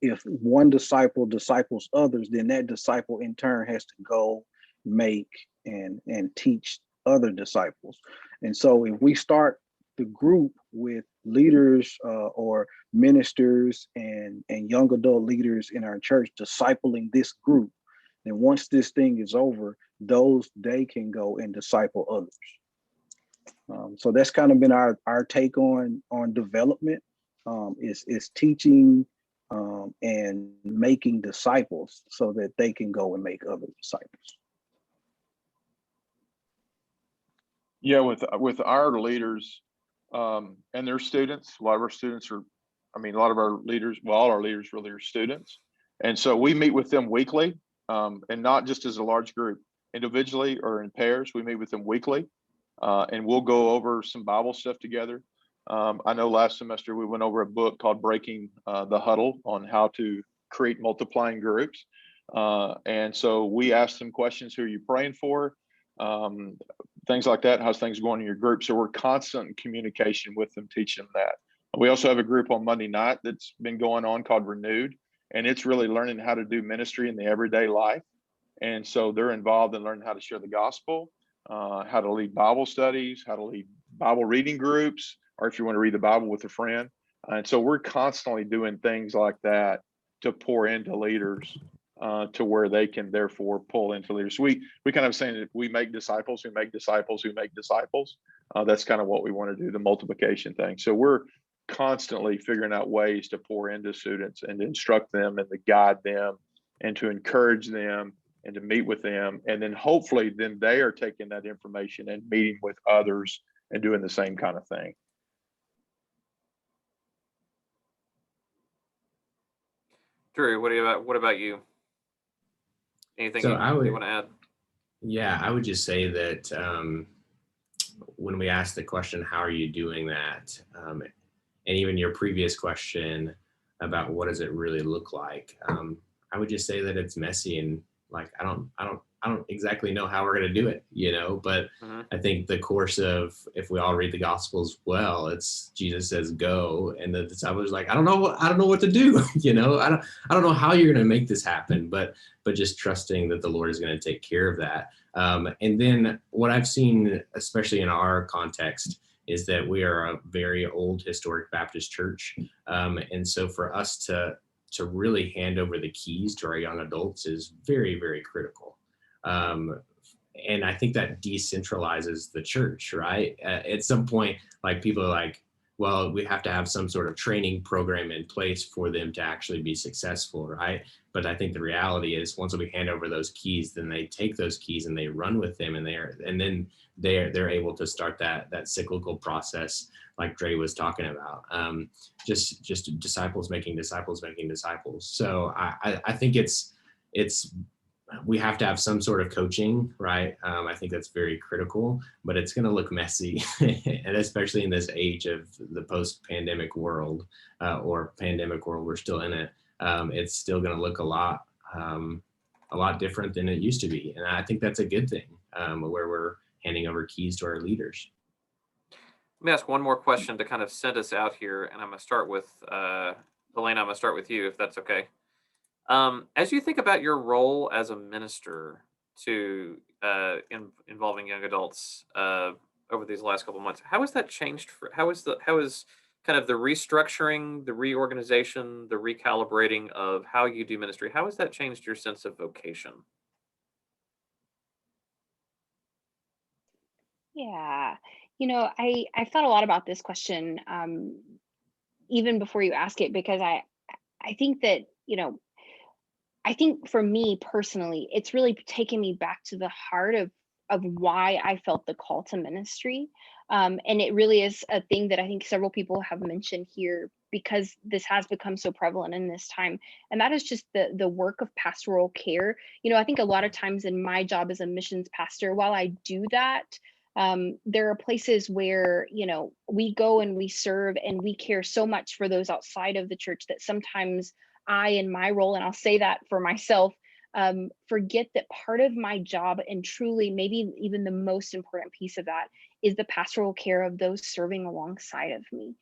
If one disciple disciples others, then that disciple in turn has to go make and teach other disciples. And so if we start the group with leaders or ministers and young adult leaders in our church discipling this group, then once this thing is over, they can go and disciple others. So that's kind of been our take on development, is teaching and making disciples so that they can go and make other disciples. Yeah, with our leaders and their students, a lot of our students are, a lot of our leaders, well, all our leaders really are students. And so we meet with them weekly, and not just as a large group, individually or in pairs. We meet with them weekly, and we'll go over some Bible stuff together. I know last semester we went over a book called Breaking the Huddle on how to create multiplying groups. And so we asked them questions: who are you praying for? Things like that. How's things going in your group? So we're constant in communication with them, teaching them that. We also have a group on Monday night that's been going on called Renewed, and it's really learning how to do ministry in the everyday life. And so they're involved in learning how to share the gospel, how to lead Bible studies, how to lead Bible reading groups, or if you want to read the Bible with a friend. And so we're constantly doing things like that to pour into leaders, to where they can therefore pull into leaders. We kind of saying that we make disciples who make disciples who make disciples. That's kind of what we want to do, the multiplication thing. So we're constantly figuring out ways to pour into students and to instruct them and to guide them and to encourage them and to meet with them. And then hopefully then they are taking that information and meeting with others and doing the same kind of thing. Drew, what about you? Anything So you I would, want to add? yeah, I would just say that when we ask the question, how are you doing that? And even your previous question about what does it really look like? I would just say that it's messy and like, I don't exactly know how we're going to do it, but I think the course of, if we all read the Gospels well, it's Jesus says, go. And the disciples are like, I don't know what to do. I don't know how you're going to make this happen, but just trusting that the Lord is going to take care of that. And then what I've seen, especially in our context, is that we are a very old historic Baptist church. And so for us to really hand over the keys to our young adults is very, very critical. And I think that decentralizes the church, right? At some point, like people are like, well, we have to have some sort of training program in place for them to actually be successful, right? But I think the reality is once we hand over those keys, then they take those keys and they run with them, and then they're able to start that cyclical process like Dre was talking about. Just disciples making disciples making disciples. So I think it's we have to have some sort of coaching, right? I think that's very critical, but it's going to look messy, and especially in this age of the post-pandemic world, or pandemic world, we're still in it. It's still going to look a lot different than it used to be, and I think that's a good thing, where we're handing over keys to our leaders. Let me ask one more question to kind of send us out here, and I'm going to start with Elena. I'm going to start with you, if that's okay. As you think about your role as a minister to involving young adults over these last couple of months, how has that changed? How is kind of the restructuring, the reorganization, the recalibrating of how you do ministry? How has that changed your sense of vocation? Yeah, I thought a lot about this question even before you ask it, because I think that, I think for me personally, it's really taken me back to the heart of why I felt the call to ministry. And it really is a thing that I think several people have mentioned here, because this has become so prevalent in this time. And that is just the work of pastoral care. I think a lot of times in my job as a missions pastor, while I do that, there are places where, we go and we serve and we care so much for those outside of the church that sometimes I, in my role, and I'll say that for myself, forget that part of my job, and truly maybe even the most important piece of that, is the pastoral care of those serving alongside of me.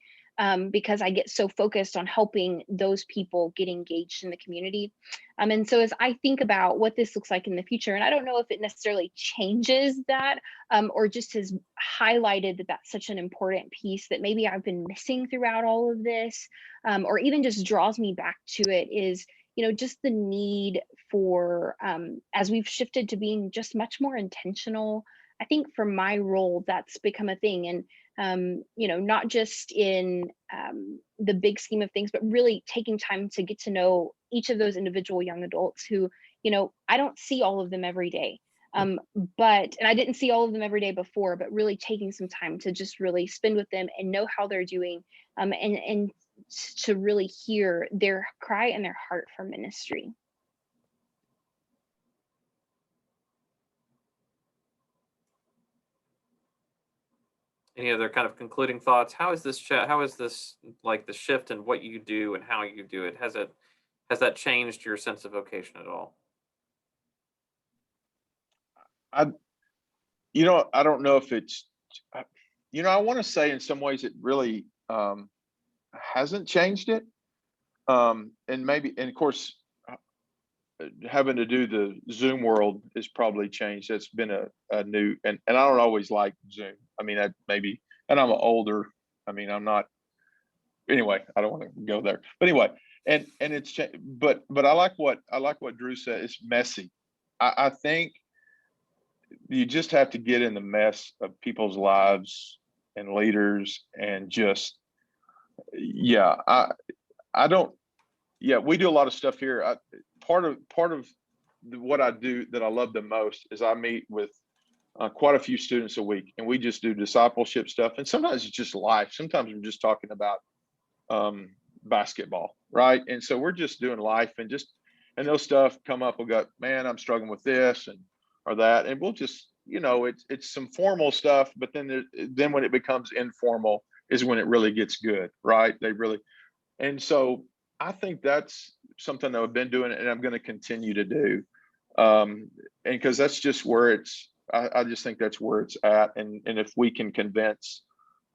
Because I get so focused on helping those people get engaged in the community. And so as I think about what this looks like in the future, and I don't know if it necessarily changes that, or just has highlighted that that's such an important piece that maybe I've been missing throughout all of this, or even just draws me back to it, is just the need for, as we've shifted to being just much more intentional. I think for my role, that's become a thing. And not just in the big scheme of things, but really taking time to get to know each of those individual young adults who, I don't see all of them every day. And I didn't see all of them every day before, but really taking some time to just really spend with them and know how they're doing, and to really hear their cry and their heart for ministry. Any other kind of concluding thoughts? How is this like the shift in what you do and how you do it? Has that changed your sense of vocation at all? I don't know if it's, I want to say in some ways it really, hasn't changed it. And of course, having to do the Zoom world is probably changed. It's been a new, and I don't always like Zoom. I mean, and I'm older. I mean, I'm not, anyway, I don't want to go there, but anyway, and it's, but I like what Drew said. It's messy. I think you just have to get in the mess of people's lives and leaders and just, yeah, I don't, yeah, we do a lot of stuff here. Part of what I do that I love the most is I meet with quite a few students a week, and we just do discipleship stuff. And sometimes it's just life. Sometimes we're just talking about basketball, right? And so we're just doing life, and those stuff come up. We got, man, I'm struggling with this or that, and we'll just, it's some formal stuff, but then when it becomes informal is when it really gets good, right? And so I think that's something that I've been doing and I'm going to continue to do. And because that's just where I just think that's where it's at. And if we can convince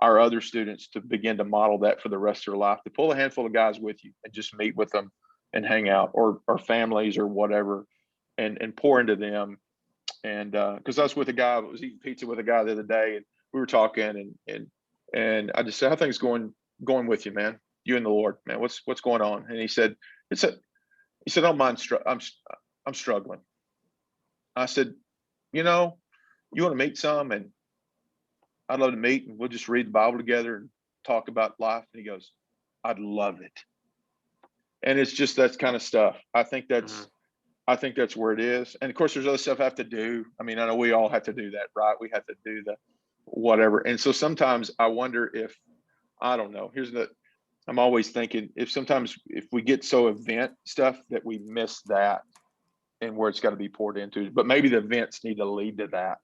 our other students to begin to model that for the rest of their life, to pull a handful of guys with you and just meet with them and hang out, or families or whatever, and pour into them. And because I was with a guy, I was eating pizza with a guy the other day, and we were talking, and I just said, how things going with you, man? You and the Lord, man, what's going on? And he said, he said, don't mind, I'm struggling. I said, you want to meet some, and I'd love to meet, and we'll just read the Bible together and talk about life. And he goes, I'd love it. And it's just that kind of stuff. I think that's where it is. And of course, there's other stuff I have to do. I mean, I know we all have to do that, right? We have to do the whatever. And so sometimes I wonder if, I don't know, I'm always thinking if we get so event stuff that we miss that and where it's got to be poured into, but maybe the events need to lead to that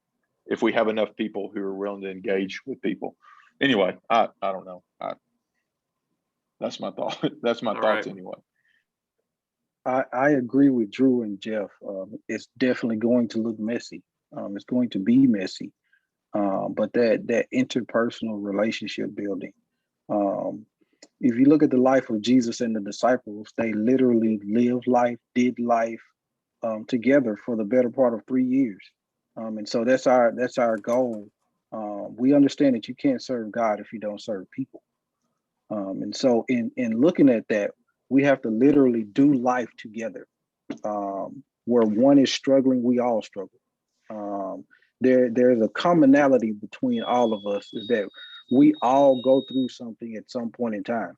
if we have enough people who are willing to engage with people. Anyway, I don't know. That's my thought. That's my thoughts anyway. I agree with Drew and Jeff. It's definitely going to look messy. It's going to be messy. But that interpersonal relationship building. If you look at the life of Jesus and the disciples, they literally lived life, did life together for the better part of 3 years. And so that's our goal. We understand that you can't serve God if you don't serve people. And so in looking at that, we have to literally do life together. Where one is struggling, we all struggle. There's a commonality between all of us, is that we all go through something at some point in time.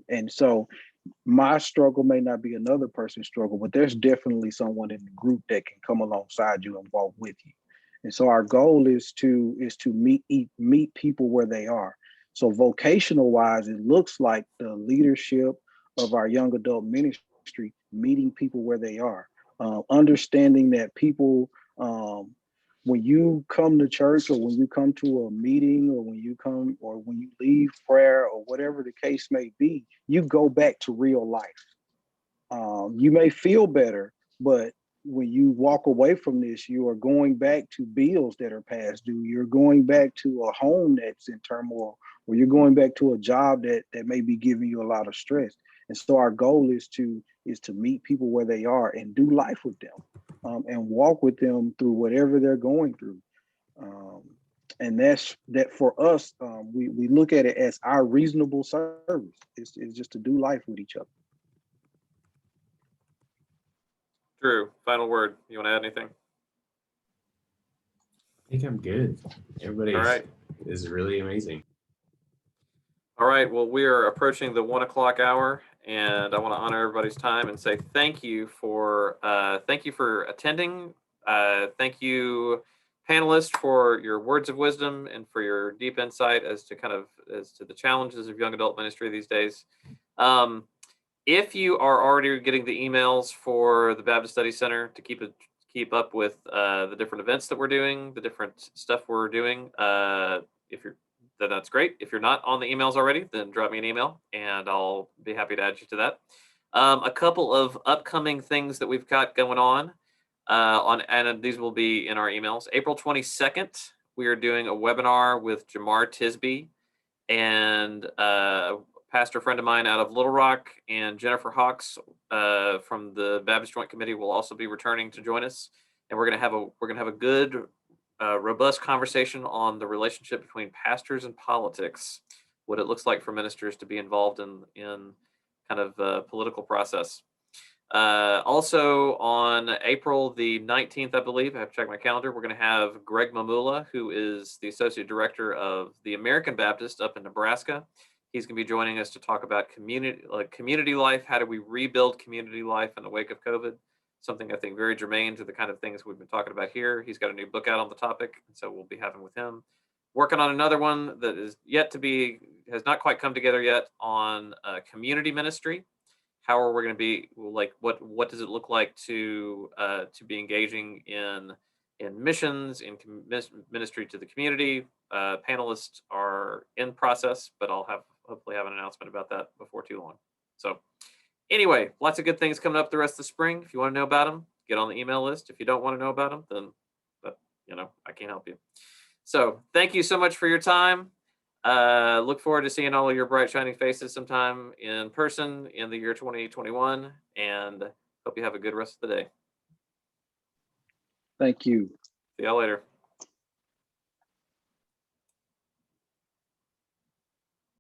And so my struggle may not be another person's struggle, but there's definitely someone in the group that can come alongside you and walk with you. And so our goal is to meet people where they are. So vocational wise, it looks like the leadership of our young adult ministry, meeting people where they are, understanding that people, when you come to church, or when you come to a meeting, or when you leave prayer, or whatever the case may be, you go back to real life. You may feel better, but when you walk away from this, you are going back to bills that are past due. You're going back to a home that's in turmoil, or you're going back to a job that may be giving you a lot of stress. And so our goal is to meet people where they are and do life with them, and walk with them through whatever they're going through. And that for us, we look at it as our reasonable service. It's just to do life with each other. Drew, final word. You want to add anything? I think I'm good. Everybody All right. is really amazing. All right. Well, we are approaching the 1 o'clock hour, and I want to honor everybody's time and say thank you for attending. Thank you, panelists, for your words of wisdom and for your deep insight as to the challenges of young adult ministry these days. If you are already getting the emails for the Baptist Study Center to keep up with the different events that we're doing, the different stuff we're doing, then that's great. If you're not on the emails already, then drop me an email and I'll be happy to add you to that. A couple of upcoming things that we've got going on, and these will be in our emails. April 22nd, we are doing a webinar with Jamar Tisby and pastor friend of mine out of Little Rock, and Jennifer Hawks from the Baptist Joint Committee will also be returning to join us, and we're gonna have a good, robust conversation on the relationship between pastors and politics, what it looks like for ministers to be involved in kind of political process. Also on April the 19th, I believe, I have to check my calendar, we're going to have Greg Mamula, who is the Associate Director of the American Baptist up in Nebraska. He's going to be joining us to talk about community life. How do we rebuild community life in the wake of COVID? Something I think very germane to the kind of things we've been talking about here. He's got a new book out on the topic, and so we'll be having with him. Working on another one that is has not quite come together yet on community ministry. How are we going to be like? What does it look like to be engaging in missions, in ministry to the community? Panelists are in process, but I'll hopefully have an announcement about that before too long. So anyway, lots of good things coming up the rest of the spring. If you want to know about them, get on the email list. If you don't want to know about them, then I can't help you. So thank you so much for your time. Look forward to seeing all of your bright, shining faces sometime in person in the year 2021, and hope you have a good rest of the day. Thank you. See y'all later.